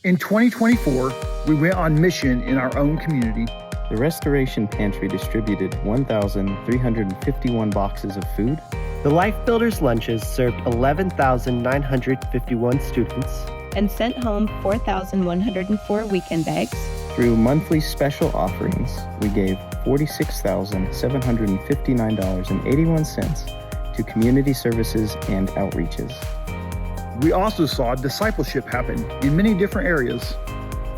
In 2024, we went on mission in our own community. The Restoration Pantry distributed 1,351 boxes of food. The Life Builders lunches served 11,951 students and sent home 4,104 weekend bags. Through monthly special offerings, we gave $46,759.81 to community services and outreaches. We also saw discipleship happen in many different areas.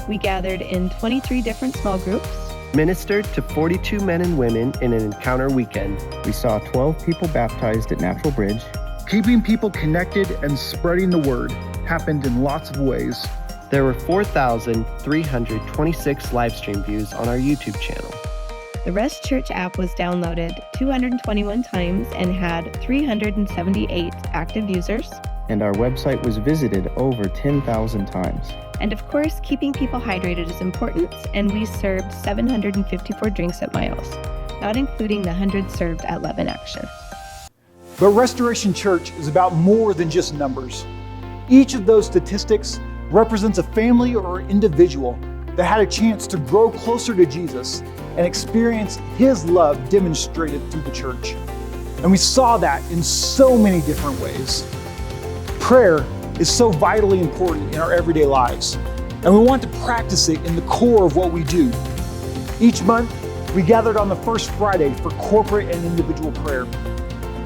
We gathered in 23 different small groups, ministered to 42 men and women in an encounter weekend. We saw 12 people baptized at Natural Bridge. Keeping people connected and spreading the word happened in lots of ways. There were 4,326 live stream views on our YouTube channel. The Rest Church app was downloaded 221 times and had 378 active users. And our website was visited over 10,000 times. And of course, keeping people hydrated is important, and we served 754 drinks at Miles, not including the 100 served at Love in Action. But Restoration Church is about more than just numbers. Each of those statistics represents a family or individual that had a chance to grow closer to Jesus and experience His love demonstrated through the church. And we saw that in so many different ways. Prayer is so vitally important in our everyday lives, and we want to practice it in the core of what we do. Each month, we gathered on the first Friday for corporate and individual prayer.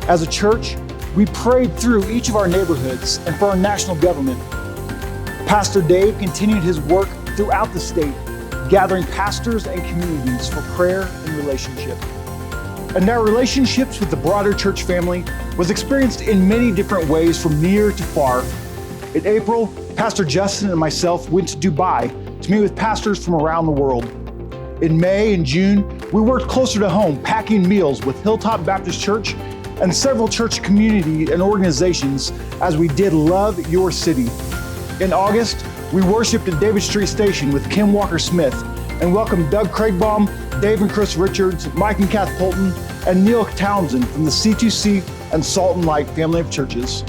As a church, we prayed through each of our neighborhoods and for our national government. Pastor Dave continued his work throughout the state, gathering pastors and communities for prayer and relationship. And our relationships with the broader church family was experienced in many different ways from near to far. In April, Pastor Justin and myself went to Dubai to meet with pastors from around the world. In May and June, we worked closer to home, packing meals with Hilltop Baptist Church and several church community and organizations as we did Love Your City. In August, we worshiped at David Street Station with Kim Walker-Smith and welcomed Doug Craigbaum, Dave and Chris Richards, Mike and Kath Polton, and Neil Townsend from the C2C and Salt and Light family of churches.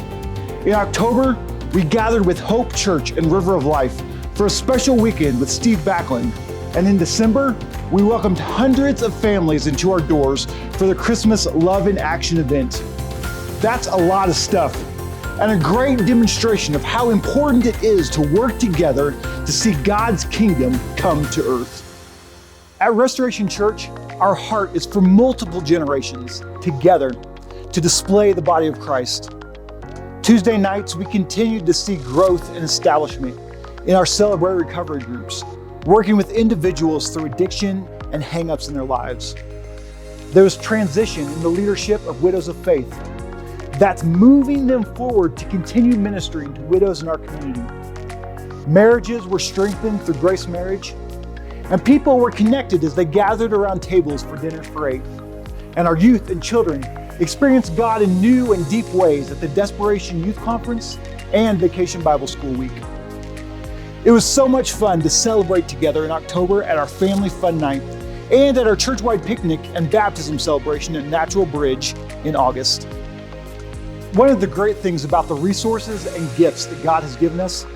In October, we gathered with Hope Church and River of Life for a special weekend with Steve Backlund. And in December, we welcomed hundreds of families into our doors for the Christmas Love in Action event. That's a lot of stuff, and a great demonstration of how important it is to work together to see God's kingdom come to earth. At Restoration Church, our heart is for multiple generations together to display the body of Christ. Tuesday nights, we continued to see growth and establishment in our Celebrate Recovery groups, working with individuals through addiction and hang-ups in their lives. There was transition in the leadership of Widows of Faith that's moving them forward to continue ministering to widows in our community. Marriages were strengthened through Grace Marriage, and people were connected as they gathered around tables for dinner for 8. And our youth and children experienced God in new and deep ways at the Desperation Youth Conference and Vacation Bible School Week. It was so much fun to celebrate together in October at our Family Fun Night and at our church-wide picnic and baptism celebration at Natural Bridge in August. One of the great things about the resources and gifts that God has given us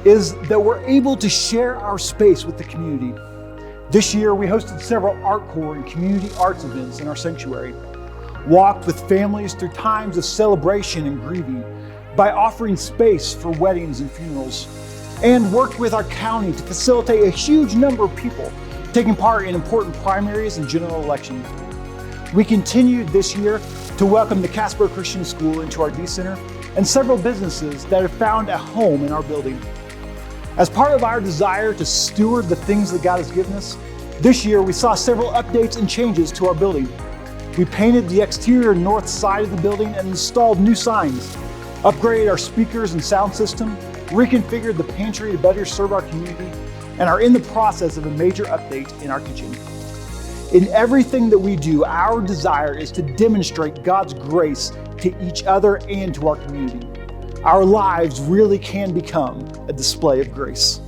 is that we're able to share our space with the community. This year, we hosted several art corps and community arts events in our sanctuary, walked with families through times of celebration and grieving by offering space for weddings and funerals, and worked with our county to facilitate a huge number of people taking part in important primaries and general elections. We continued this year to welcome the Casper Christian School into our D Center and several businesses that have found a home in our building. As part of our desire to steward the things that God has given us, this year we saw several updates and changes to our building. We painted the exterior north side of the building and installed new signs, upgraded our speakers and sound system, reconfigured the pantry to better serve our community, and are in the process of a major update in our kitchen. In everything that we do, our desire is to demonstrate God's grace to each other and to our community. Our lives really can become a display of grace.